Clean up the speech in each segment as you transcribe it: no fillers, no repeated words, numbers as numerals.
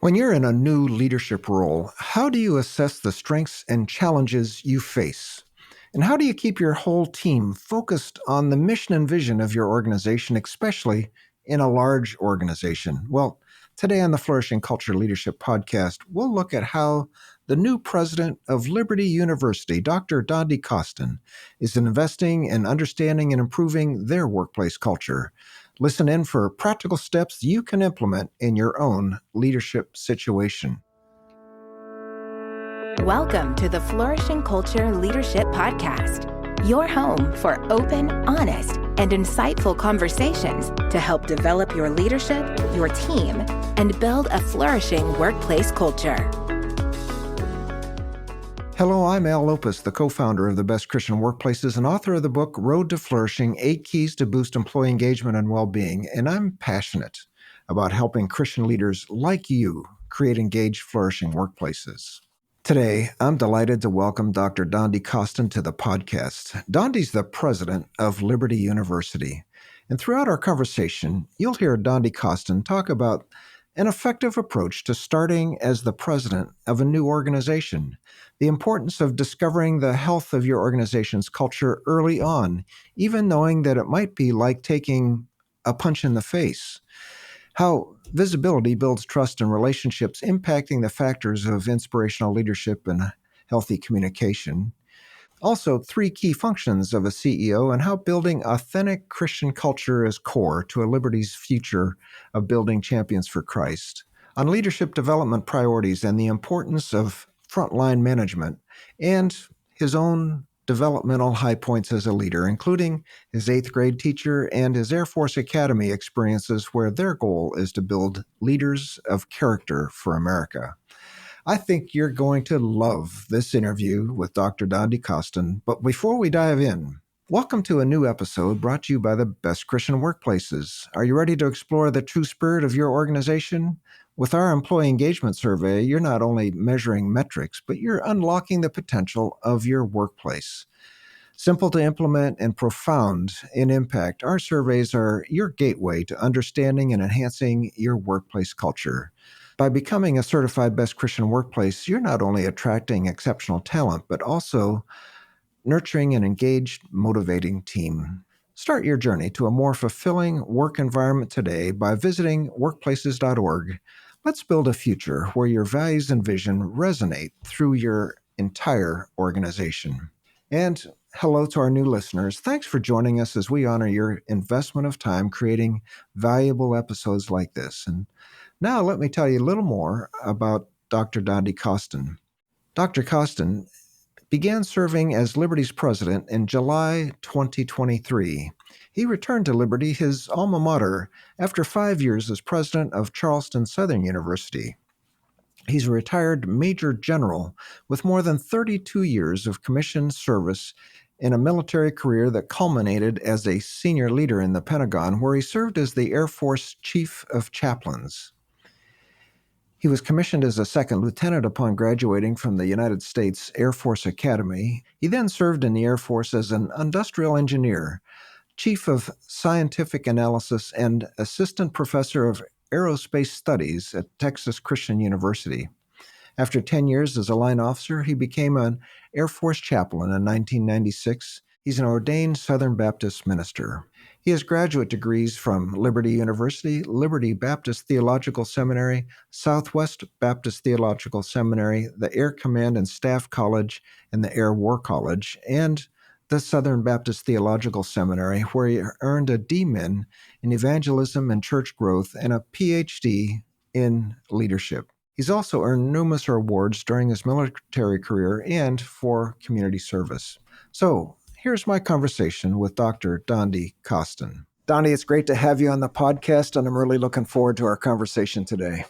When you're in a new leadership role, how do you assess the strengths and challenges you face? And how do you keep your whole team focused on the mission and vision of your organization, especially in a large organization? Well, today on the Flourishing Culture Leadership Podcast, we'll look at how the new president of Liberty University, Dr. Dondi Costin, is investing in understanding and improving their workplace culture. Listen in for practical steps you can implement in your own leadership situation. Welcome to the Flourishing Culture Leadership Podcast, your home for open, honest, and insightful conversations to help develop your leadership, your team, and build a flourishing workplace culture. Hello, I'm Al Lopez, the co-founder of the Best Christian Workplaces and author of the book, Road to Flourishing, 8 Keys to Boost Employee Engagement and Well-Being, and I'm passionate about helping Christian leaders like you create engaged, flourishing workplaces. Today, I'm delighted to welcome Dr. Dondi Costin to the podcast. Dondi's the president of Liberty University, and throughout our conversation, you'll hear Dondi Costin talk about an effective approach to starting as the president of a new organization, the importance of discovering the health of your organization's culture early on, even knowing that it might be like taking a punch in the face, how visibility builds trust and relationships, impacting the factors of inspirational leadership and healthy communication. Also, 3 key functions of a CEO and how building authentic Christian culture is core to a Liberty's future of building champions for Christ. On leadership development priorities and the importance of frontline management, and his own developmental high points as a leader, including his 8th grade teacher and his Air Force Academy experiences where their goal is to build leaders of character for America. I think you're going to love this interview with Dr. Dondi Costin. But before we dive in, welcome to a new episode brought to you by the Best Christian Workplaces. Are you ready to explore the true spirit of your organization? With our employee engagement survey, you're not only measuring metrics, but you're unlocking the potential of your workplace. Simple to implement and profound in impact, our surveys are your gateway to understanding and enhancing your workplace culture. By becoming a certified Best Christian Workplace, you're not only attracting exceptional talent, but also nurturing an engaged, motivating team. Start your journey to a more fulfilling work environment today by visiting workplaces.org. Let's build a future where your values and vision resonate through your entire organization. And hello to our new listeners. Thanks for joining us as we honor your investment of time creating valuable episodes like this. And now let me tell you a little more about Dr. Dondi Costin. Dr. Costin began serving as Liberty's president in July 2023. He returned to Liberty, his alma mater, after 5 years as president of Charleston Southern University. He's a retired Major General with more than 32 years of commissioned service in a military career that culminated as a senior leader in the Pentagon, where he served as the Air Force Chief of Chaplains. He was commissioned as a second lieutenant upon graduating from the United States Air Force Academy. He then served in the Air Force as an industrial engineer, chief of scientific analysis, and assistant professor of aerospace studies at Texas Christian University. After 10 years as a line officer, he became an Air Force chaplain in 1996. He's an ordained Southern Baptist minister. He has graduate degrees from Liberty University, Liberty Baptist Theological Seminary, Southwest Baptist Theological Seminary, the Air Command and Staff College, and the Air War College, and the Southern Baptist Theological Seminary, where he earned a D-Min in Evangelism and Church Growth and a Ph.D. in Leadership. He's also earned numerous awards during his military career and for community service. So, here's my conversation with Dr. Dondi Costin. Dondi, it's great to have you on the podcast, and I'm really looking forward to our conversation today.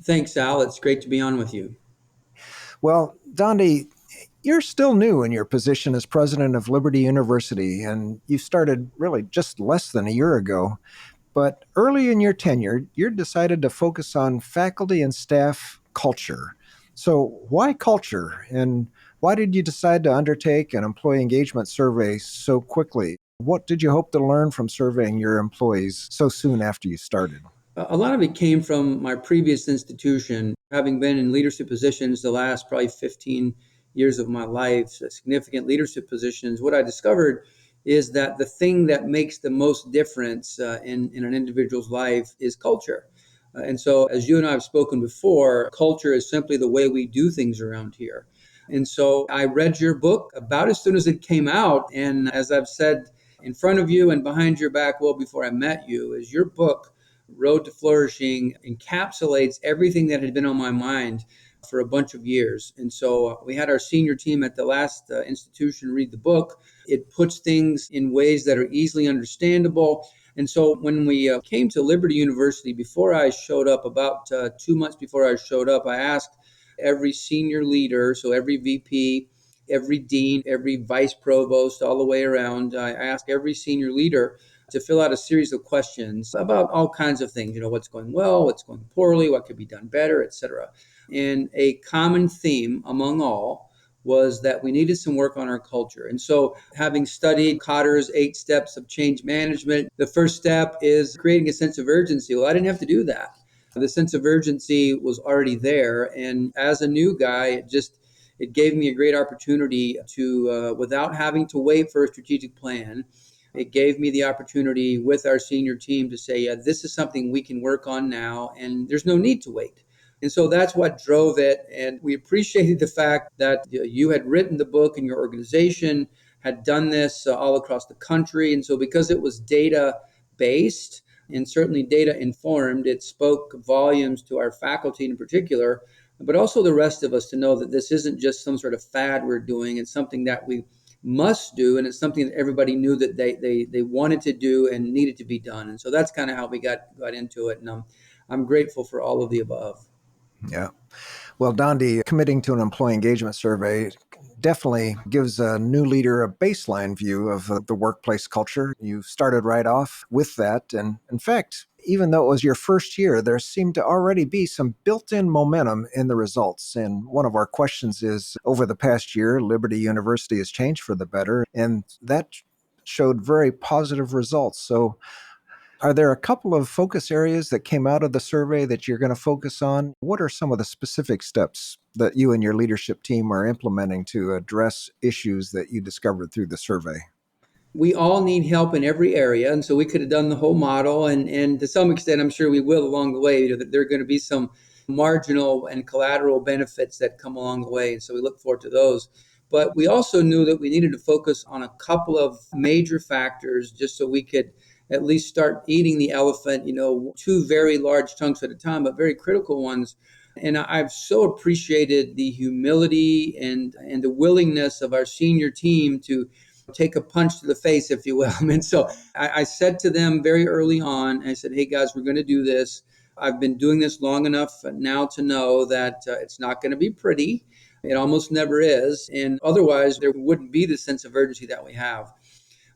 Thanks, Al. It's great to be on with you. Well, Dondi, you're still new in your position as president of Liberty University, and you started really just less than a year ago. But early in your tenure, you decided to focus on faculty and staff culture. So why culture, and why did you decide to undertake an employee engagement survey so quickly? What did you hope to learn from surveying your employees so soon after you started? A lot of it came from my previous institution, having been in leadership positions the last probably 15 years of my life, so significant leadership positions. What I discovered is that the thing that makes the most difference in an individual's life is culture. And so, as you and I have spoken before, culture is simply the way we do things around here. And so, I read your book about as soon as it came out. And as I've said in front of you and behind your back, well, before I met you, is your book Road to Flourishing encapsulates everything that had been on my mind for a bunch of years. And so we had our senior team at the last institution read the book. It puts things in ways that are easily understandable. And so when we came to Liberty University, before I showed up, about 2 months before I showed up, I asked every senior leader, so every VP, every dean, every vice provost, all the way around, I asked every senior leader to fill out a series of questions about all kinds of things, what's going well, what's going poorly, what could be done better, etc. And a common theme among all was that we needed some work on our culture. And so, having studied Kotter's 8 steps of change management, the first step is creating a sense of urgency. Well, I didn't have to do that. The sense of urgency was already there. And as a new guy, it gave me a great opportunity to, without having to wait for a strategic plan, it gave me the opportunity with our senior team to say, yeah, this is something we can work on now, and there's no need to wait. And so that's what drove it. And we appreciated the fact that you had written the book and your organization had done this all across the country. And so, because it was data based and certainly data informed, it spoke volumes to our faculty in particular, but also the rest of us, to know that this isn't just some sort of fad we're doing. It's something that we must do, and it's something that everybody knew that they wanted to do and needed to be done. And so that's kind of how we got into it. And I'm grateful for all of the above. Yeah. Well, Dondi, committing to an employee engagement survey definitely gives a new leader a baseline view of the workplace culture. You started right off with that. And in fact, even though it was your first year, there seemed to already be some built in momentum in the results. And one of our questions is, over the past year, Liberty University has changed for the better, and that showed very positive results. So, are there a couple of focus areas that came out of the survey that you're going to focus on? What are some of the specific steps that you and your leadership team are implementing to address issues that you discovered through the survey? We all need help in every area. And so we could have done the whole model. And to some extent, I'm sure we will along the way. There are going to be some marginal and collateral benefits that come along the way. And so we look forward to those. But we also knew that we needed to focus on a couple of major factors just so we could at least start eating the elephant, 2 very large chunks at a time, but very critical ones. And I've so appreciated the humility and the willingness of our senior team to take a punch to the face, if you will. And so I said to them very early on, I said, hey guys, we're going to do this. I've been doing this long enough now to know that it's not going to be pretty. It almost never is. And otherwise, there wouldn't be the sense of urgency that we have.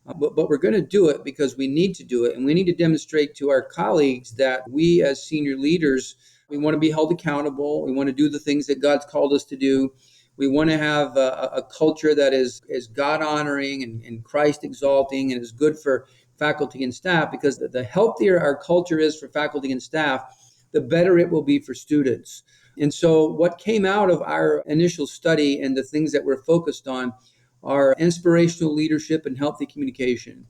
But we're going to do it because we need to do it. And we need to demonstrate to our colleagues that we, as senior leaders, we want to be held accountable. We want to do the things that God's called us to do. We want to have a culture that is God honoring and Christ exalting and is good for faculty and staff, because the healthier our culture is for faculty and staff, the better it will be for students. And so, what came out of our initial study and the things that we're focused on are inspirational leadership and healthy communication.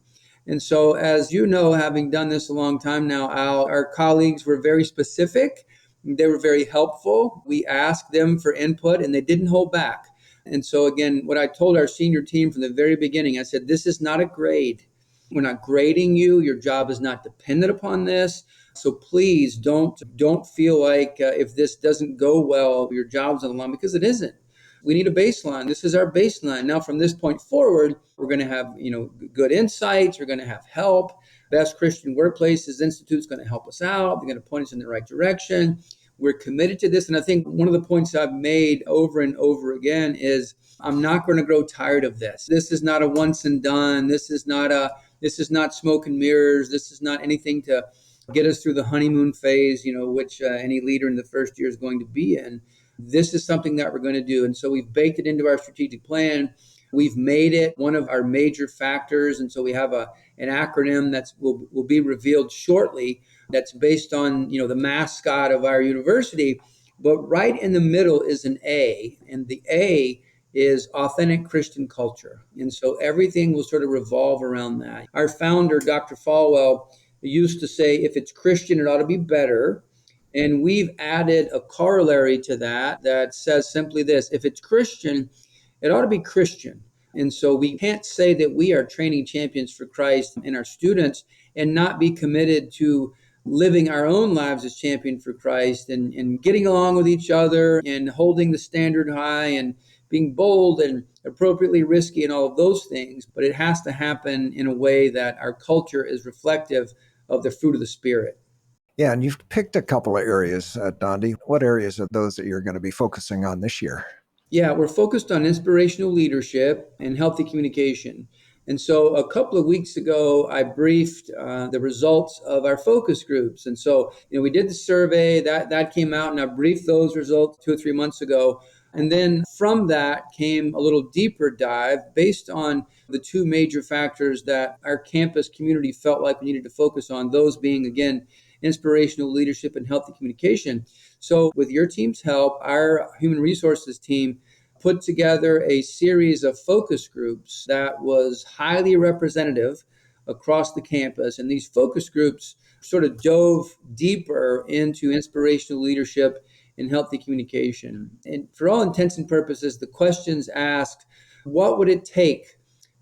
And so, as you know, having done this a long time now, Al, our colleagues were very specific. They were very helpful. We asked them for input and they didn't hold back. And so, again, what I told our senior team from the very beginning, I said, this is not a grade. We're not grading you. Your job is not dependent upon this. So please don't feel like if this doesn't go well, your job's on the line, because it isn't. We need a baseline. This is our baseline. Now, from this point forward, we're going to have, good insights. We're going to have help. Best Christian Workplaces Institute's going to help us out. They're going to point us in the right direction. We're committed to this. And I think one of the points I've made over and over again is I'm not going to grow tired of this. This is not a once and done. This is not smoke and mirrors. This is not anything to get us through the honeymoon phase, which any leader in the first year is going to be in. This is something that we're going to do. And so we've baked it into our strategic plan. We've made it one of our major factors. And so we have an acronym that will be revealed shortly. that's based on, the mascot of our university. But right in the middle is an A, and the A is authentic Christian culture. And so everything will sort of revolve around that. Our founder, Dr. Falwell, used to say, if it's Christian, it ought to be better. And we've added a corollary to that that says simply this: if it's Christian, it ought to be Christian. And so we can't say that we are training champions for Christ in our students and not be committed to living our own lives as champion for Christ, and getting along with each other and holding the standard high and being bold and appropriately risky and all of those things. But it has to happen in a way that our culture is reflective of the fruit of the Spirit. Yeah, and you've picked a couple of areas, Dondi. What areas are those that you're going to be focusing on this year? Yeah, we're focused on inspirational leadership and healthy communication. And so a couple of weeks ago, I briefed the results of our focus groups. And so, we did the survey that came out, and I briefed those results 2 or 3 months ago. And then from that came a little deeper dive based on the two major factors that our campus community felt like we needed to focus on, those being, again, inspirational leadership and healthy communication. So, with your team's help, our human resources team put together a series of focus groups that was highly representative across the campus. And these focus groups sort of dove deeper into inspirational leadership and healthy communication. And for all intents and purposes, the questions asked: what would it take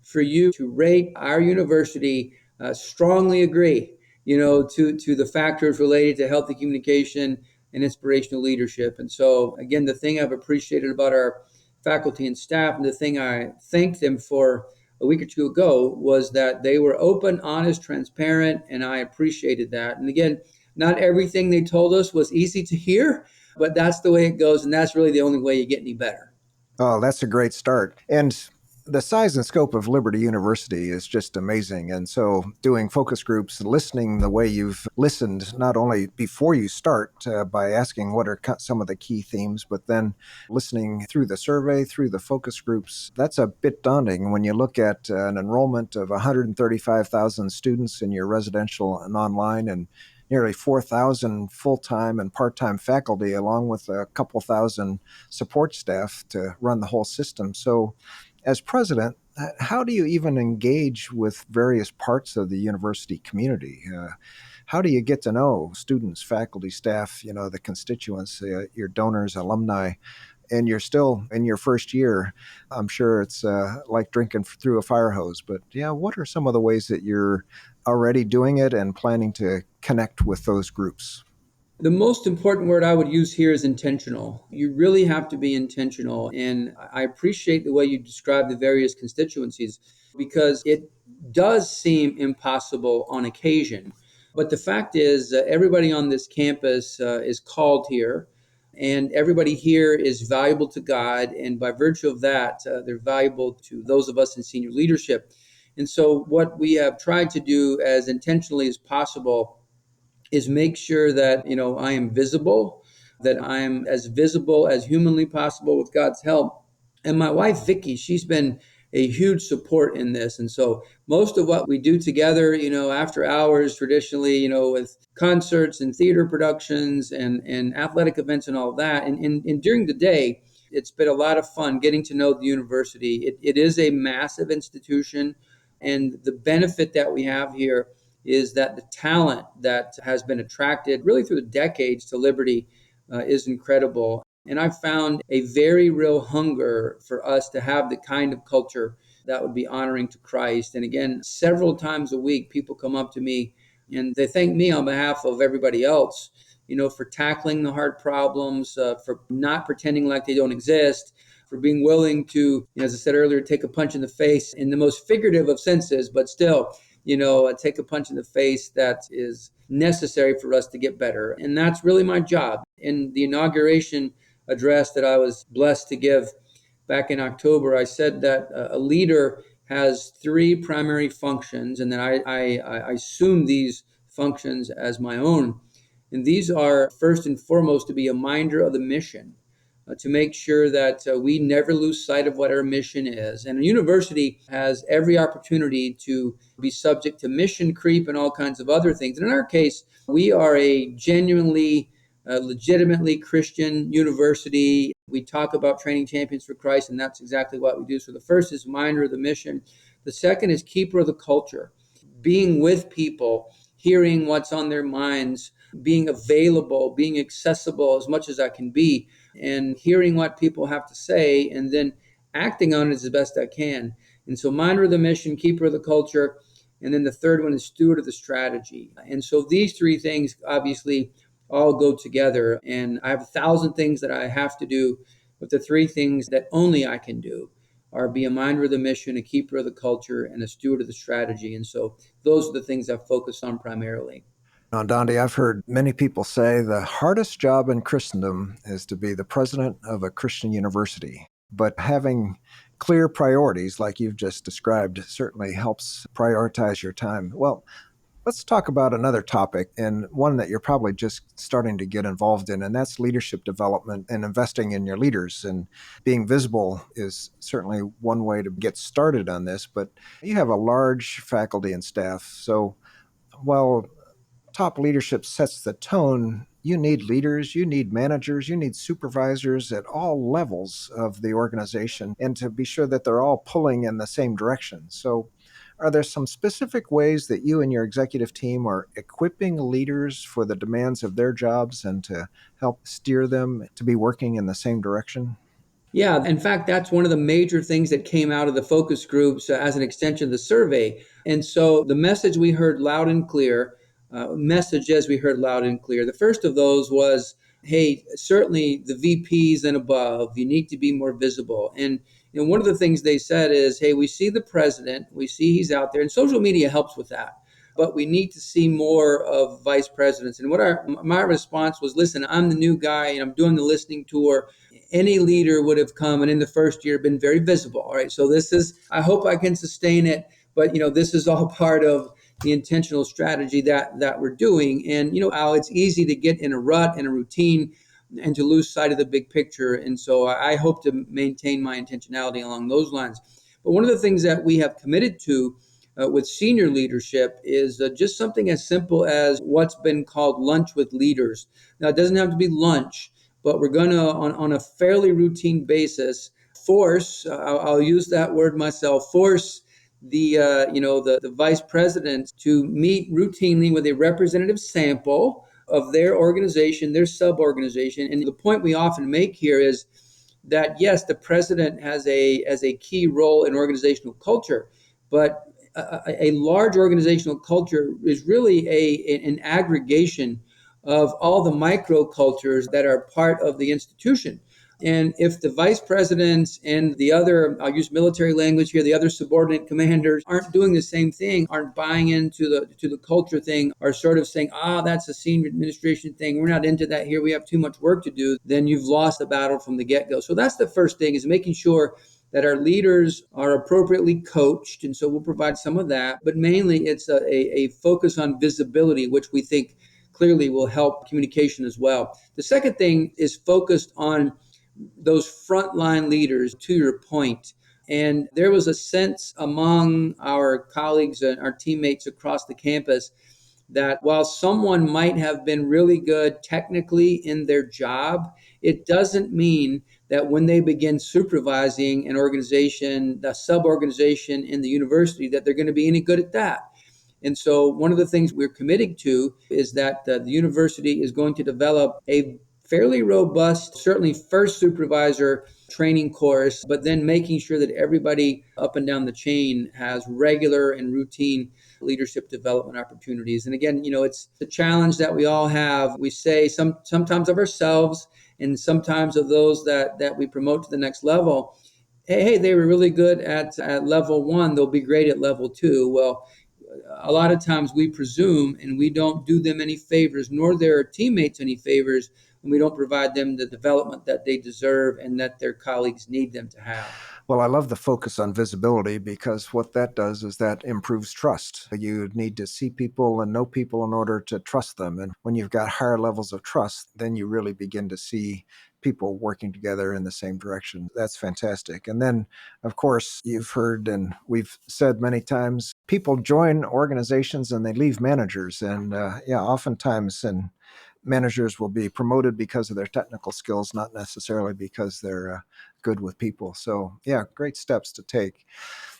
for you to rate our university strongly agree, to the factors related to healthy communication and inspirational leadership? And so, again, the thing I've appreciated about our faculty and staff, and the thing I thanked them for a week or two ago, was that they were open, honest, transparent, and I appreciated that. And again, not everything they told us was easy to hear, but that's the way it goes, and that's really the only way you get any better. Oh, that's a great start. And the size and scope of Liberty University is just amazing. And so, doing focus groups, listening the way you've listened, not only before you start by asking what are some of the key themes, but then listening through the survey, through the focus groups, that's a bit daunting when you look at an enrollment of 135,000 students in your residential and online, and nearly 4,000 full-time and part-time faculty, along with a couple thousand support staff to run the whole system. So, as president, how do you even engage with various parts of the university community? How do you get to know students, faculty, staff, the constituents, your donors, alumni? And you're still in your first year. I'm sure it's like drinking through a fire hose. But yeah, what are some of the ways that you're already doing it and planning to connect with those groups? The most important word I would use here is intentional. You really have to be intentional. And I appreciate the way you describe the various constituencies, because it does seem impossible on occasion. But the fact is, everybody on this campus is called here, and everybody here is valuable to God. And by virtue of that, they're valuable to those of us in senior leadership. And so, what we have tried to do as intentionally as possible is make sure that, I am visible, that I'm as visible as humanly possible with God's help. And my wife, Vicky, she's been a huge support in this. And so most of what we do together, after hours, traditionally, with concerts and theater productions and athletic events and all that. And during the day, it's been a lot of fun getting to know the university. It is a massive institution. And the benefit that we have here is that the talent that has been attracted really through the decades to Liberty is incredible. And I've found a very real hunger for us to have the kind of culture that would be honoring to Christ. And again, several times a week, people come up to me and they thank me on behalf of everybody else, for tackling the hard problems, for not pretending like they don't exist, for being willing to, as I said earlier, take a punch in the face in the most figurative of senses, but still, take a punch in the face that is necessary for us to get better. And that's really my job. In the inauguration address that I was blessed to give back in October, I said that a leader has three primary functions, and then I assume these functions as my own. And these are, first and foremost, to be a minder of the mission, to make sure that we never lose sight of what our mission is. And a university has every opportunity to be subject to mission creep and all kinds of other things. And in our case, We are a genuinely, legitimately Christian university. We talk about training champions for Christ, and that's exactly what we do. So the first is minder of the mission. The second is keeper of the culture, being with people, hearing what's on their minds, being available, being accessible as much as I can be, and hearing what people have to say, and then acting on it as best I can. And so, minder of the mission, keeper of the culture, and then the third one is steward of the strategy. And so, these three things obviously all go together. And I have 1,000 things that I have to do, but the three things that only I can do are be a minder of the mission, a keeper of the culture, and a steward of the strategy. And so, those are the things I focus on primarily. Now, Dondi, I've heard many people say the hardest job in Christendom is to be the president of a Christian university. But having clear priorities, like you've just described, certainly helps prioritize your time. Well, let's talk about another topic, and one that you're probably just starting to get involved in, and that's leadership development and investing in your leaders. And being visible is certainly one way to get started on this, but you have a large faculty and staff. So while top leadership sets the tone, you need leaders, you need managers, you need supervisors at all levels of the organization, and to be sure that they're all pulling in the same direction. So, are there some specific ways that you and your executive team are equipping leaders for the demands of their jobs and to help steer them to be working in the same direction? Yeah, in fact, that's one of the major things that came out of the focus groups as an extension of the survey. And so the message we heard loud and clear, messages we heard loud and clear. The first of those was, hey, certainly the VPs and above, you need to be more visible. And one of the things they said is, hey, we see the president, we see he's out there, and social media helps with that. But we need to see more of vice presidents. And my response was, listen, I'm the new guy and I'm doing the listening tour. Any leader would have come and in the first year been very visible. All right. So this is, I hope I can sustain it, but this is all part of the intentional strategy that we're doing. And Al, it's easy to get in a rut and a routine and to lose sight of the big picture. And so I hope to maintain my intentionality along those lines. But one of the things that we have committed to with senior leadership is just something as simple as what's been called lunch with leaders. Now, it doesn't have to be lunch, but we're going to, on a fairly routine basis, force, I'll use that word myself, force the vice president to meet routinely with a representative sample of their organization, their sub-organization. And the point we often make here is that, yes, the president has a key role in organizational culture, but a large organizational culture is really an aggregation of all the microcultures that are part of the institution. And if the vice presidents and the other, I'll use military language here, the other subordinate commanders aren't doing the same thing, aren't buying into the culture thing, are sort of saying, that's a senior administration thing, we're not into that here, we have too much work to do, then you've lost the battle from the get-go. So that's the first thing, is making sure that our leaders are appropriately coached. And so we'll provide some of that, but mainly it's a focus on visibility, which we think clearly will help communication as well. The second thing is focused on those frontline leaders, to your point. And there was a sense among our colleagues and our teammates across the campus that while someone might have been really good technically in their job, it doesn't mean that when they begin supervising an organization, the sub-organization in the university, that they're going to be any good at that. And so one of the things we're committing to is that the university is going to develop a fairly robust, certainly first supervisor training course, but then making sure that everybody up and down the chain has regular and routine leadership development opportunities. And again, it's the challenge that we all have. We say sometimes of ourselves and sometimes of those that we promote to the next level, hey, they were really good at level one, they'll be great at level two. Well, a lot of times we presume and we don't do them any favors, nor their teammates any favors, when we don't provide them the development that they deserve and that their colleagues need them to have. Well, I love the focus on visibility because what that does is that improves trust. You need to see people and know people in order to trust them. And when you've got higher levels of trust, then you really begin to see people working together in the same direction. That's fantastic. And then, of course, you've heard and we've said many times people join organizations and they leave managers. And yeah, oftentimes, and managers will be promoted because of their technical skills, not necessarily because they're good with people. So, yeah, great steps to take.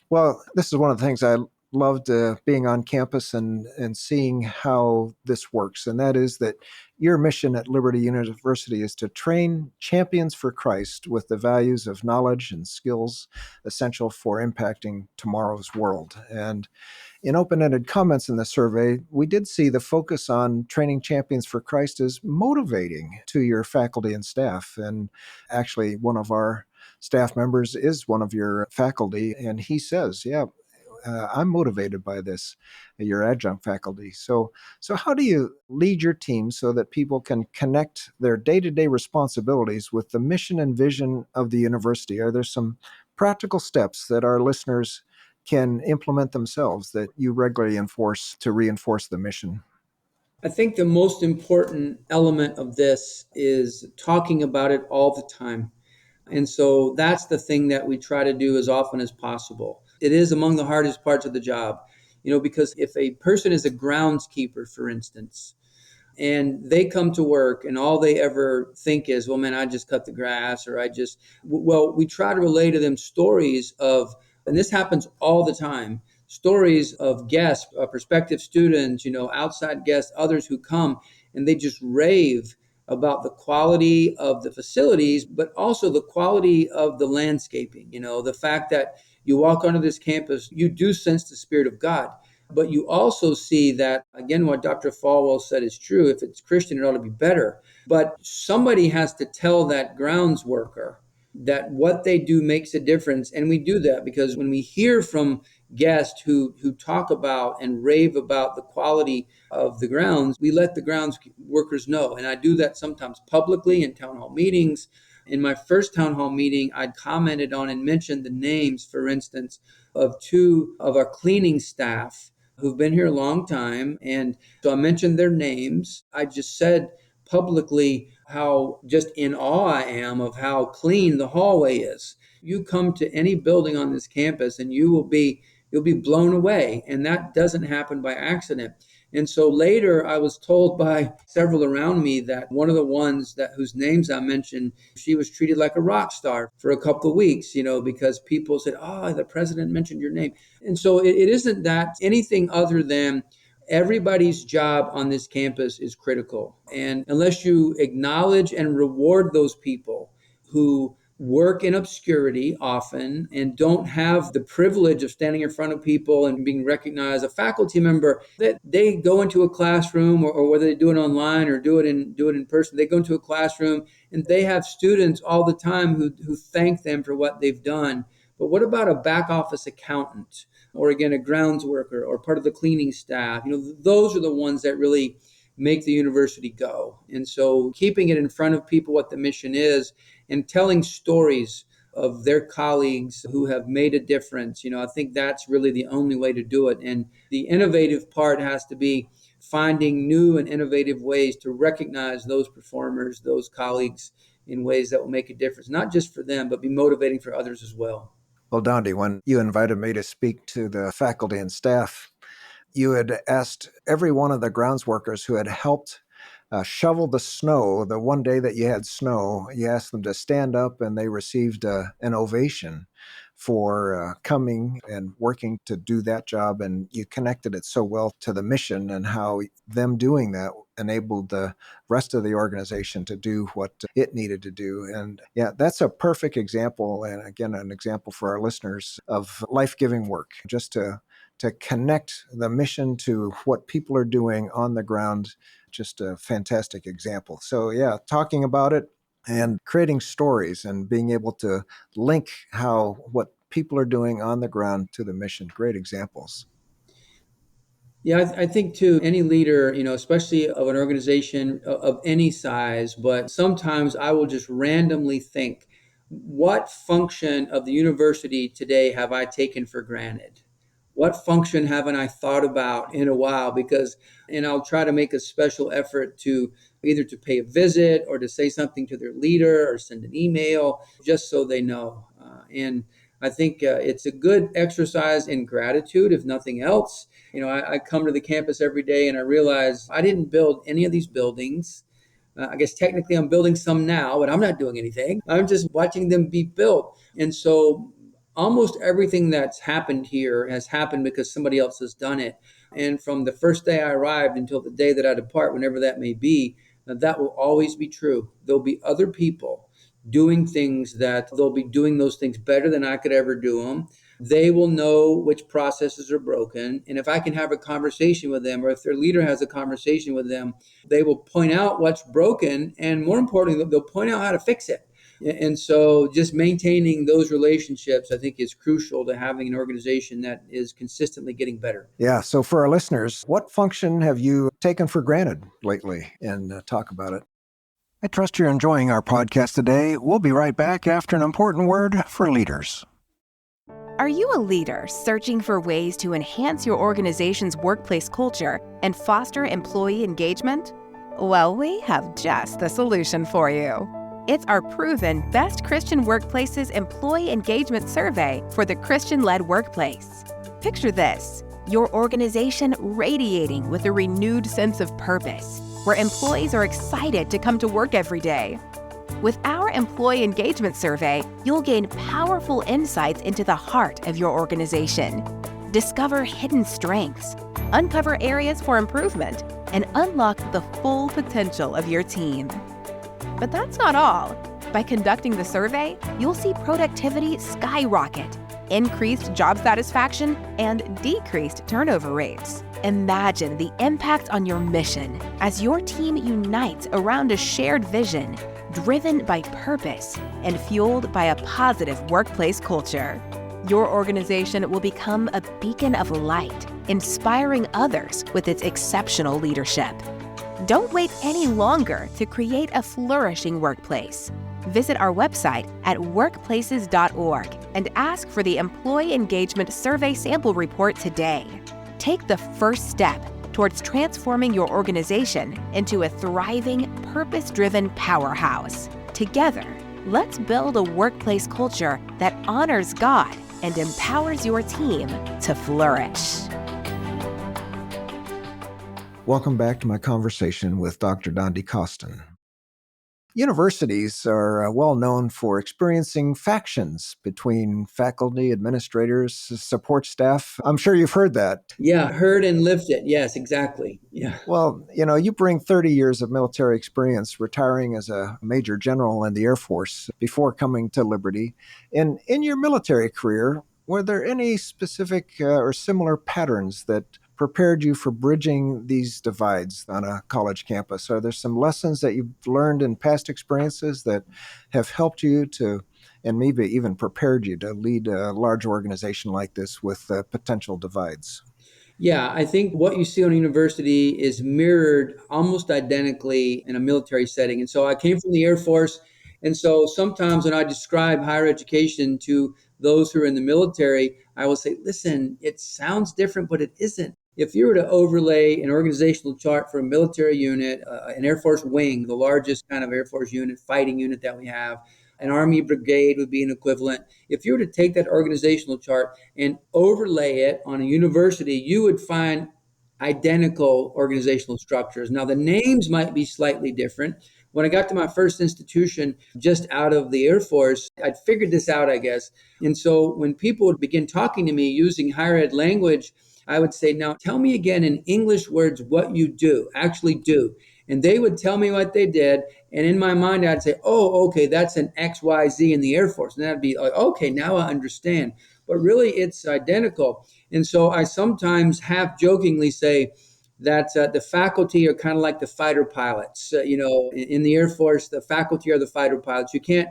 Well, this is one of the things I loved being on campus and seeing how this works. And that is that your mission at Liberty University is to train champions for Christ with the values of knowledge and skills essential for impacting tomorrow's world. And in open ended comments in the survey, we did see the focus on training champions for Christ is motivating to your faculty and staff. And actually, one of our staff members is one of your faculty, and he says, yeah, I'm motivated by this, your adjunct faculty. So how do you lead your team so that people can connect their day-to-day responsibilities with the mission and vision of the university? Are there some practical steps that our listeners can implement themselves that you regularly enforce to reinforce the mission? I think the most important element of this is talking about it all the time. And so that's the thing that we try to do as often as possible. It is among the hardest parts of the job, because if a person is a groundskeeper, for instance, and they come to work and all they ever think is, well, man, I just cut the grass, or well, we try to relay to them stories of, and this happens all the time, stories of guests, prospective students, outside guests, others who come, and they just rave about the quality of the facilities, but also the quality of the landscaping. The fact that you walk onto this campus, you do sense the Spirit of God. But you also see that, again, what Dr. Falwell said is true. If it's Christian, it ought to be better. But somebody has to tell that grounds worker that what they do makes a difference. And we do that because when we hear from guests who talk about and rave about the quality of the grounds, we let the grounds workers know. And I do that sometimes publicly in town hall meetings. In my first town hall meeting, I commented on and mentioned the names, for instance, of two of our cleaning staff who've been here a long time. And so I mentioned their names. I just said publicly how just in awe I am of how clean the hallway is. You come to any building on this campus and you'll be blown away. And that doesn't happen by accident. And so later I was told by several around me that one of the ones that whose names I mentioned, she was treated like a rock star for a couple of weeks, because people said, oh, the president mentioned your name. And so it isn't that anything other than everybody's job on this campus is critical. And unless you acknowledge and reward those people who work in obscurity often and don't have the privilege of standing in front of people and being recognized, a faculty member, that they go into a classroom, or whether they do it online or do it in person, they go into a classroom and they have students all the time who thank them for what they've done. But what about a back office accountant, or again, a grounds worker, or part of the cleaning staff? Those are the ones that really make the university go. And so keeping it in front of people what the mission is and telling stories of their colleagues who have made a difference, I think that's really the only way to do it. And the innovative part has to be finding new and innovative ways to recognize those performers, those colleagues, in ways that will make a difference, not just for them, but be motivating for others as well. Well, Dondi, when you invited me to speak to the faculty and staff, you had asked every one of the grounds workers who had helped shovel the snow. The one day that you had snow, you asked them to stand up, and they received an ovation for coming and working to do that job. And you connected it so well to the mission and how them doing that enabled the rest of the organization to do what it needed to do. And yeah, that's a perfect example. And again, an example for our listeners of life-giving work, just to connect the mission to what people are doing on the ground. Just a fantastic example. So yeah, talking about it and creating stories and being able to link how what people are doing on the ground to the mission. Great examples. Yeah, I think too, any leader, especially of an organization of any size, but sometimes I will just randomly think what function of the university today have I taken for granted? What function haven't I thought about in a while? And I'll try to make a special effort to either to pay a visit or to say something to their leader or send an email just so they know. And I think it's a good exercise in gratitude, if nothing else. I come to the campus every day and I realize I didn't build any of these buildings. I guess technically I'm building some now, but I'm not doing anything. I'm just watching them be built. And so almost everything that's happened here has happened because somebody else has done it. And from the first day I arrived until the day that I depart, whenever that may be, that will always be true. There'll be other people doing things that they'll be doing those things better than I could ever do them. They will know which processes are broken. And if I can have a conversation with them, or if their leader has a conversation with them, they will point out what's broken. And more importantly, they'll point out how to fix it. And so just maintaining those relationships, I think, is crucial to having an organization that is consistently getting better. Yeah. So for our listeners, what function have you taken for granted lately? And talk about it. I trust you're enjoying our podcast today. We'll be right back after an important word for leaders. Are you a leader searching for ways to enhance your organization's workplace culture and foster employee engagement? Well, we have just the solution for you. It's our proven Best Christian Workplaces Employee Engagement Survey for the Christian-led workplace. Picture this: your organization radiating with a renewed sense of purpose, where employees are excited to come to work every day. With our employee engagement survey, you'll gain powerful insights into the heart of your organization. Discover hidden strengths, uncover areas for improvement, and unlock the full potential of your team. But that's not all. By conducting the survey, you'll see productivity skyrocket, increased job satisfaction, and decreased turnover rates. Imagine the impact on your mission as your team unites around a shared vision, driven by purpose and fueled by a positive workplace culture. Your organization will become a beacon of light, inspiring others with its exceptional leadership. Don't wait any longer to create a flourishing workplace. Visit our website at workplaces.org and ask for the Employee Engagement Survey Sample Report today. Take the first step towards transforming your organization into a thriving, purpose-driven powerhouse. Together, let's build a workplace culture that honors God and empowers your team to flourish. Welcome back to my conversation with Dr. Dondi Costin. Universities are well known for experiencing factions between faculty, administrators, support staff. I'm sure you've heard that. Yeah, heard and lived it. Yes, exactly. Yeah. Well, you bring 30 years of military experience, retiring as a major general in the Air Force before coming to Liberty. In your military career, were there any specific or similar patterns that prepared you for bridging these divides on a college campus? Are there some lessons that you've learned in past experiences that have helped you to, and maybe even prepared you to lead a large organization like this with potential divides? Yeah, I think what you see on a university is mirrored almost identically in a military setting. And so I came from the Air Force. And so sometimes when I describe higher education to those who are in the military, I will say, listen, it sounds different, but it isn't. If you were to overlay an organizational chart for a military unit, an Air Force wing, the largest kind of Air Force unit, fighting unit that we have, an Army brigade would be an equivalent. If you were to take that organizational chart and overlay it on a university, you would find identical organizational structures. Now, the names might be slightly different. When I got to my first institution just out of the Air Force, I'd figured this out, I guess. And so when people would begin talking to me using higher ed language, I would say, now tell me again in English words what you do, actually do. And they would tell me what they did. And in my mind, I'd say, oh, okay, that's an XYZ in the Air Force. And that'd be like, okay, now I understand. But really, it's identical. And so I sometimes half jokingly say that the faculty are kind of like the fighter pilots. In the Air Force, the faculty are the fighter pilots. You can't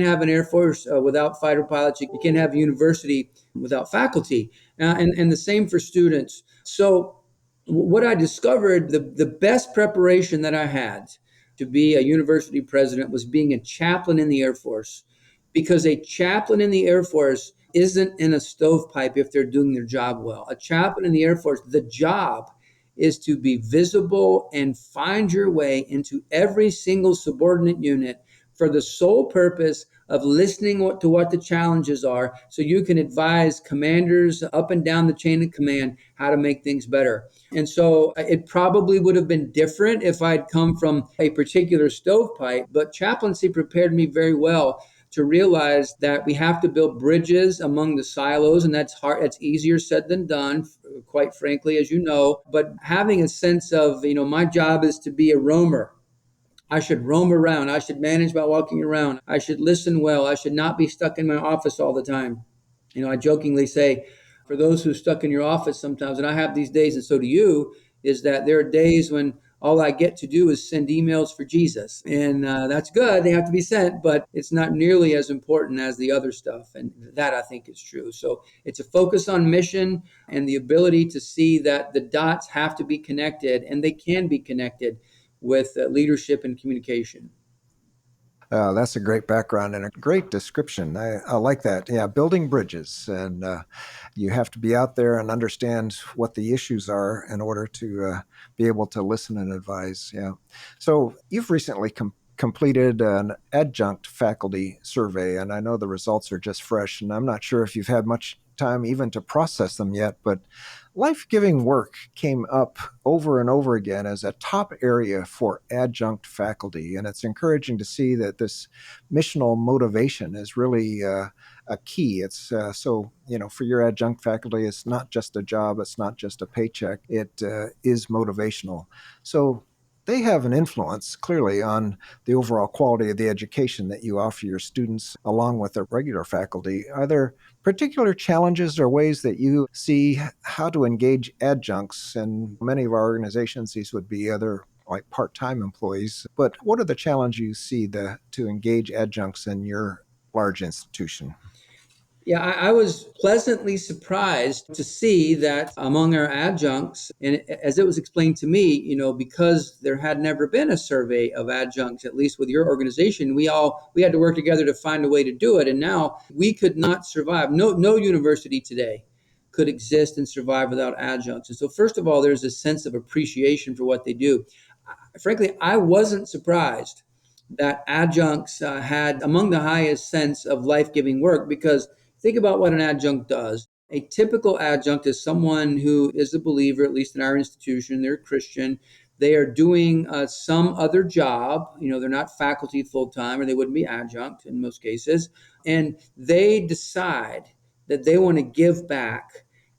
have an Air Force without fighter pilots. You can't have a university without faculty. And the same for students. So what I discovered, the best preparation that I had to be a university president was being a chaplain in the Air Force. because a chaplain in the Air Force isn't in a stovepipe if they're doing their job well. A chaplain in the Air Force, the job is to be visible and find your way into every single subordinate unit for the sole purpose of listening to what the challenges are so you can advise commanders up and down the chain of command how to make things better. And so it probably would have been different if I'd come from a particular stovepipe, but chaplaincy prepared me very well to realize that we have to build bridges among the silos, and that's hard. It's easier said than done, quite frankly, as you know. But having a sense of, my job is to be a roamer. I should roam around. I should manage by walking around. I should listen well. I should not be stuck in my office all the time. I jokingly say, for those who are stuck in your office sometimes, and I have these days, and so do you, is that there are days when all I get to do is send emails for Jesus. And that's good. They have to be sent, but it's not nearly as important as the other stuff. And that I think is true. So it's a focus on mission and the ability to see that the dots have to be connected, and they can be connected with leadership and communication. That's a great background and a great description. I like that. Yeah, building bridges. And you have to be out there and understand what the issues are in order to be able to listen and advise. Yeah. So you've recently completed an adjunct faculty survey, and I know the results are just fresh, and I'm not sure if you've had much time even to process them yet, but life-giving work came up over and over again as a top area for adjunct faculty, and it's encouraging to see that this missional motivation is really a key. It's for your adjunct faculty, it's not just a job, it's not just a paycheck, it is motivational. So they have an influence clearly on the overall quality of the education that you offer your students along with the regular faculty. Are there particular challenges or ways that you see how to engage adjuncts? In many of our organizations, these would be other like part-time employees. But what are the challenges you see to engage adjuncts in your large institution? Yeah, I was pleasantly surprised to see that among our adjuncts, and as it was explained to me, because there had never been a survey of adjuncts, at least with your organization, we had to work together to find a way to do it. And now we could not survive. No university today could exist and survive without adjuncts. And so, first of all, there's a sense of appreciation for what they do. Frankly, I wasn't surprised that adjuncts had among the highest sense of life-giving work, because think about what an adjunct does. A typical adjunct is someone who is a believer, at least in our institution. They're a Christian. They are doing some other job. They're not faculty full-time, or they wouldn't be adjunct in most cases. And they decide that they want to give back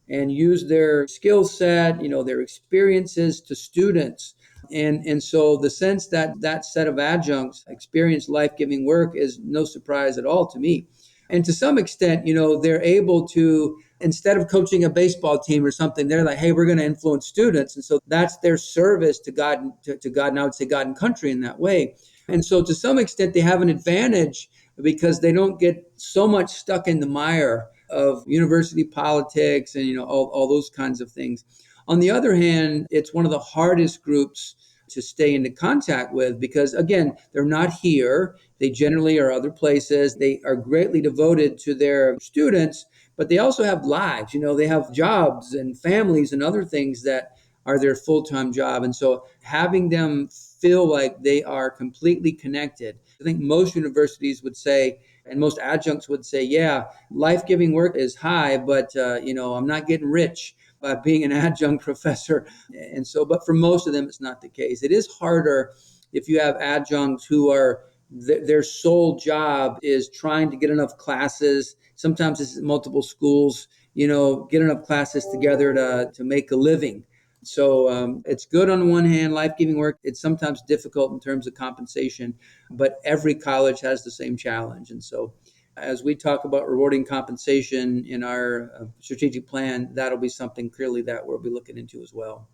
and use their skill set, their experiences to students. And so the sense that that set of adjuncts experience life-giving work is no surprise at all to me. And to some extent, they're able to, instead of coaching a baseball team or something, they're like, hey, we're going to influence students. And so that's their service to God, to God, and I would say God and country in that way. And so to some extent, they have an advantage because they don't get so much stuck in the mire of university politics and, all those kinds of things. On the other hand, it's one of the hardest groups to stay into contact with because, again, they're not here. They generally are other places. They are greatly devoted to their students, but they also have lives. They have jobs and families and other things that are their full-time job. And so having them feel like they are completely connected, I think most universities would say, and most adjuncts would say, yeah, life-giving work is high, but, I'm not getting rich by being an adjunct professor. And so, but for most of them, it's not the case. It is harder if you have adjuncts who are, their sole job is trying to get enough classes. Sometimes it's multiple schools, get enough classes together to make a living. So it's good on one hand, life-giving work. It's sometimes difficult in terms of compensation, but every college has the same challenge. And so as we talk about rewarding compensation in our strategic plan, that'll be something clearly that we'll be looking into as well.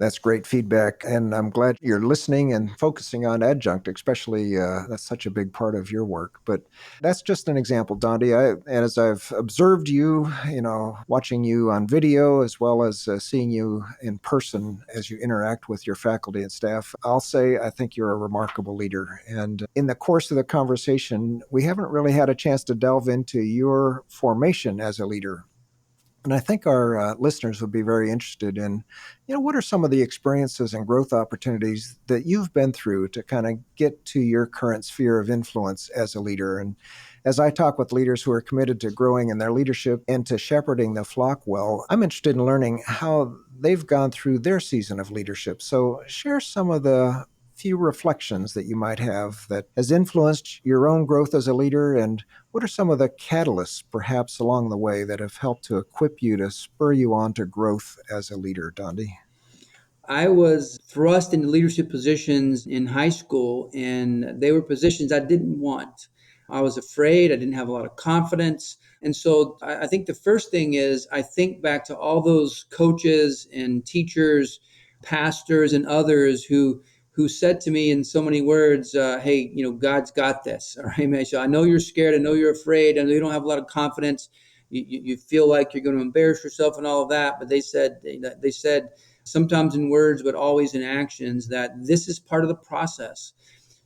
That's great feedback. And I'm glad you're listening and focusing on adjunct, especially that's such a big part of your work. But that's just an example, Dondi. And as I've observed you, watching you on video as well as seeing you in person as you interact with your faculty and staff, I'll say I think you're a remarkable leader. And in the course of the conversation, we haven't really had a chance to delve into your formation as a leader. And I think our listeners would be very interested in, what are some of the experiences and growth opportunities that you've been through to kind of get to your current sphere of influence as a leader? And as I talk with leaders who are committed to growing in their leadership and to shepherding the flock well, I'm interested in learning how they've gone through their season of leadership. So share some of the few reflections that you might have that has influenced your own growth as a leader, and what are some of the catalysts perhaps along the way that have helped to equip you to spur you on to growth as a leader, Dondi? I was thrust into leadership positions in high school, and they were positions I didn't want. I was afraid. I didn't have a lot of confidence. And so I think the first thing is I think back to all those coaches and teachers, pastors, and others who said to me in so many words, "Hey, God's got this." All right, man. So I know you're scared. I know you're afraid. I know you don't have a lot of confidence. You feel like you're going to embarrass yourself and all of that. But they said sometimes in words, but always in actions, that this is part of the process.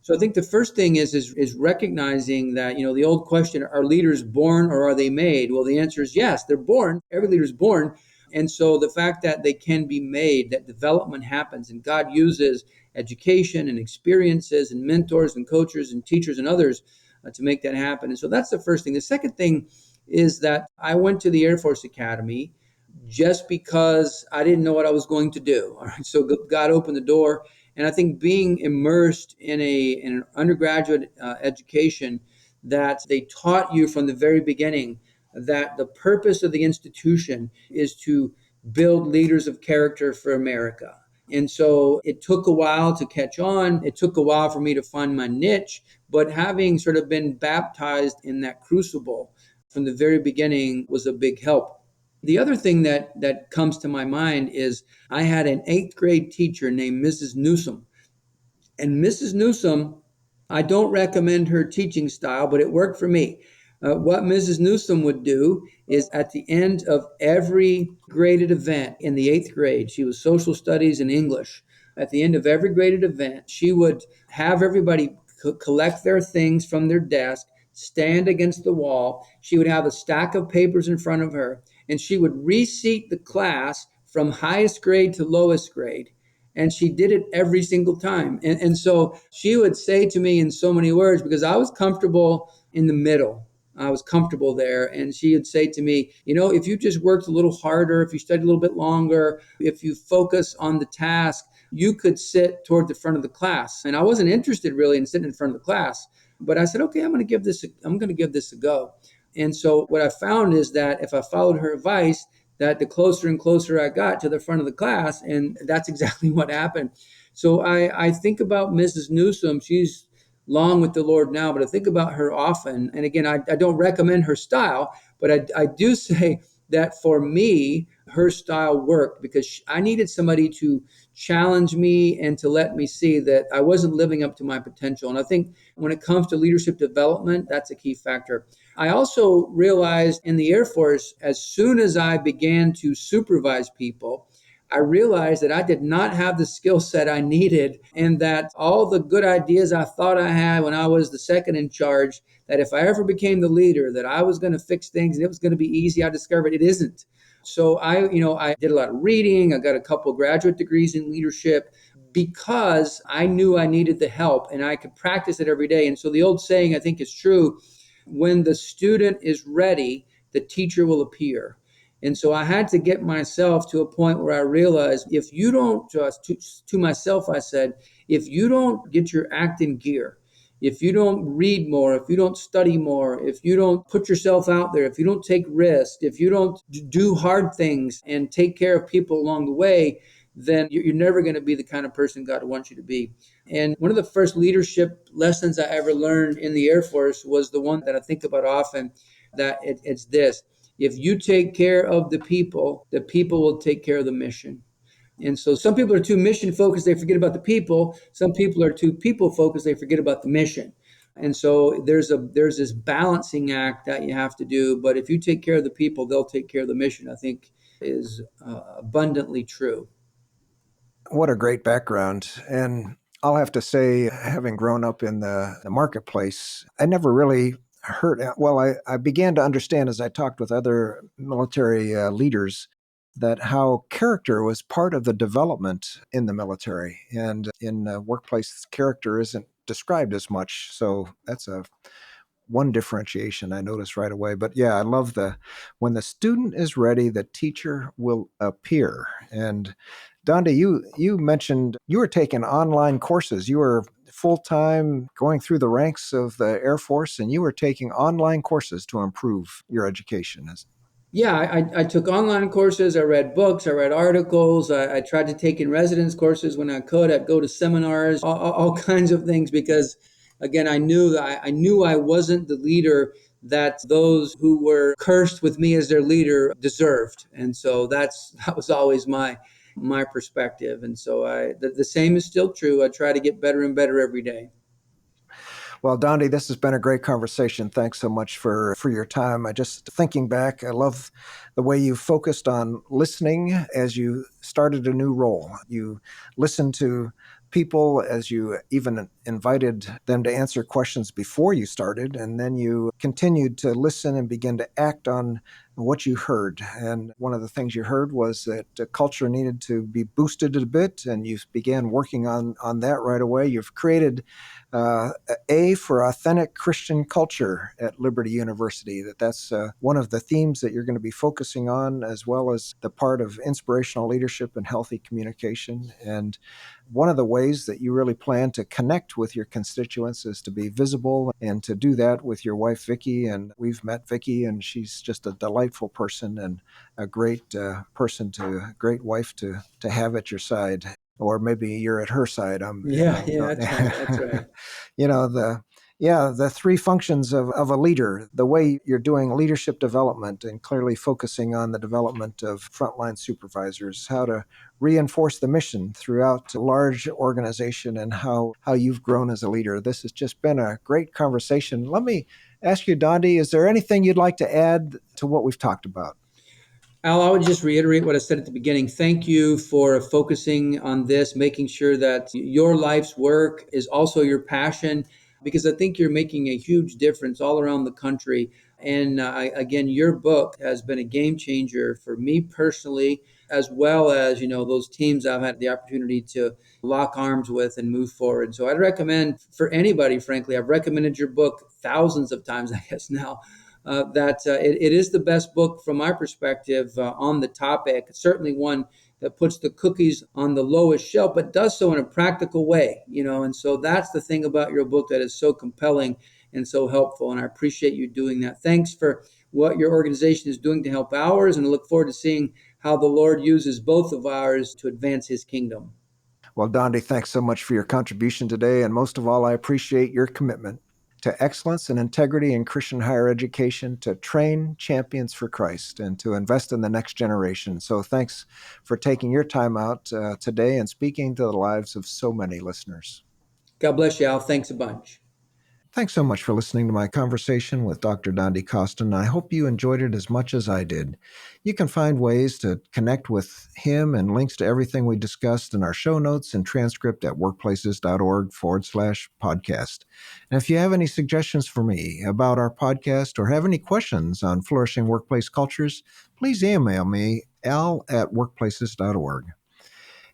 So I think the first thing is recognizing that, the old question, are leaders born or are they made? Well, the answer is yes, they're born. Every leader is born. And so the fact that they can be made, that development happens, and God uses education and experiences and mentors and coaches and teachers and others to make that happen. And so that's the first thing. The second thing is that I went to the Air Force Academy just because I didn't know what I was going to do. All right, so God opened the door, and I think being immersed in an undergraduate education, that they taught you from the very beginning that the purpose of the institution is to build leaders of character for America. And so it took a while to catch on. It took a while for me to find my niche, but having sort of been baptized in that crucible from the very beginning was a big help. The other thing that comes to my mind is I had an eighth grade teacher named Mrs. Newsom. And Mrs. Newsom, I don't recommend her teaching style, but it worked for me. What Mrs. Newsom would do is at the end of every graded event in the eighth grade, she was social studies and English. At the end of every graded event, she would have everybody collect their things from their desk, stand against the wall. She would have a stack of papers in front of her, and she would reseat the class from highest grade to lowest grade. And she did it every single time. And so she would say to me in so many words, because I was comfortable in the middle, I was comfortable there. And she would say to me, if you just worked a little harder, if you studied a little bit longer, if you focus on the task, you could sit toward the front of the class. And I wasn't interested really in sitting in front of the class, but I said, okay, I'm going to give this a go. And so what I found is that if I followed her advice, that the closer and closer I got to the front of the class, and that's exactly what happened. So I think about Mrs. Newsom. She's long with the Lord now, but I think about her often. And again, I don't recommend her style, but I do say that for me, her style worked because I needed somebody to challenge me and to let me see that I wasn't living up to my potential. And I think when it comes to leadership development, that's a key factor. I also realized in the Air Force, as soon as I began to supervise people, I realized that I did not have the skill set I needed, and that all the good ideas I thought I had when I was the second in charge, that if I ever became the leader, that I was going to fix things and it was going to be easy. I discovered it isn't. So I did a lot of reading. I got a couple of graduate degrees in leadership because I knew I needed the help and I could practice it every day. And so the old saying, I think, is true: when the student is ready, the teacher will appear. And so I had to get myself to a point where I realized, if you don't, to myself, I said, if you don't get your act in gear, if you don't read more, if you don't study more, if you don't put yourself out there, if you don't take risks, if you don't do hard things and take care of people along the way, then you're never going to be the kind of person God wants you to be. And one of the first leadership lessons I ever learned in the Air Force was the one that I think about often, that it's this: if you take care of the people will take care of the mission. And so some people are too mission focused, they forget about the people. Some people are too people focused, they forget about the mission. And so there's this balancing act that you have to do. But if you take care of the people, they'll take care of the mission, I think is abundantly true. What a great background. And I'll have to say, having grown up in the marketplace, I never really heard, well, I began to understand as I talked with other military leaders that how character was part of the development in the military. And in workplace, character isn't described as much. So that's a one differentiation I noticed right away. But yeah, I love the when the student is ready, the teacher will appear. And Dondi, you mentioned you were taking online courses. You were full time going through the ranks of the Air Force, and you were taking online courses to improve your education. Yeah, I took online courses. I read books. I read articles. I tried to take in residence courses when I could. I'd go to seminars, all kinds of things, because, again, I knew I wasn't the leader that those who were cursed with me as their leader deserved, and so that was always my perspective. And so the same is still true. I try to get better and better every day. Well, Dondi, this has been a great conversation. Thanks so much for your time. I just thinking back, I love the way you focused on listening as you started a new role. You listened to people as you even invited them to answer questions before you started, and then you continued to listen and begin to act on what you heard. And one of the things you heard was that culture needed to be boosted a bit, and you began working on that right away. You've created A for authentic Christian culture at Liberty University. That's one of the themes that you're going to be focusing on, as well as the part of inspirational leadership and healthy communication. And one of the ways that you really plan to connect with your constituents is to be visible and to do that with your wife, Vicki. And we've met Vicki, and she's just a delightful person and a great great wife to have at your side. Or maybe you're at her side. Yeah, that's right. That's right. You know, the three functions of a leader, the way you're doing leadership development and clearly focusing on the development of frontline supervisors, how to reinforce the mission throughout a large organization, and how you've grown as a leader. This has just been a great conversation. Let me ask you, Dondi, is there anything you'd like to add to what we've talked about? Al, I would just reiterate what I said at the beginning. Thank you for focusing on this, making sure that your life's work is also your passion, because I think you're making a huge difference all around the country. And again, your book has been a game changer for me personally, as well as, those teams I've had the opportunity to lock arms with and move forward. So I'd recommend for anybody, frankly, I've recommended your book thousands of times, I guess now, that it is the best book from my perspective on the topic. It's certainly one that puts the cookies on the lowest shelf, but does so in a practical way, and so that's the thing about your book that is so compelling and so helpful. And I appreciate you doing that. Thanks for what your organization is doing to help ours, and I look forward to seeing how the Lord uses both of ours to advance his kingdom. Well, Dondi, thanks so much for your contribution today. And most of all, I appreciate your commitment to excellence and integrity in Christian higher education, to train champions for Christ, and to invest in the next generation. So thanks for taking your time out today and speaking to the lives of so many listeners. God bless you, Al. Thanks a bunch. Thanks so much for listening to my conversation with Dr. Dondi Costin. I hope you enjoyed it as much as I did. You can find ways to connect with him and links to everything we discussed in our show notes and transcript at workplaces.org/podcast. And if you have any suggestions for me about our podcast or have any questions on flourishing workplace cultures, please email me, al@workplaces.org.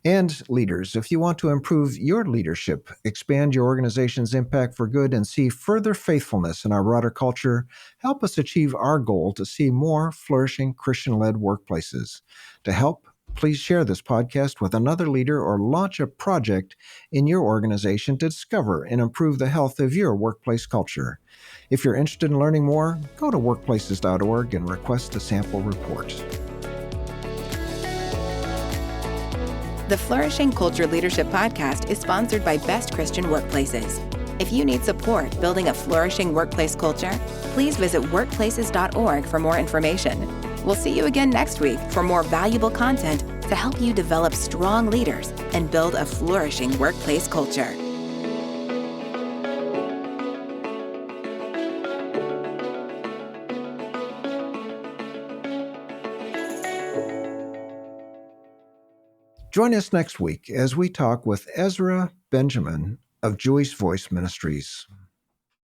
And leaders, if you want to improve your leadership, expand your organization's impact for good, and see further faithfulness in our broader culture, help us achieve our goal to see more flourishing Christian-led workplaces. To help, please share this podcast with another leader or launch a project in your organization to discover and improve the health of your workplace culture. If you're interested in learning more, go to workplaces.org and request a sample report. The Flourishing Culture Leadership Podcast is sponsored by Best Christian Workplaces. If you need support building a flourishing workplace culture, please visit workplaces.org for more information. We'll see you again next week for more valuable content to to help you develop strong leaders and build a flourishing workplace culture. Join us next week as we talk with Ezra Benjamin of Jewish Voice Ministries.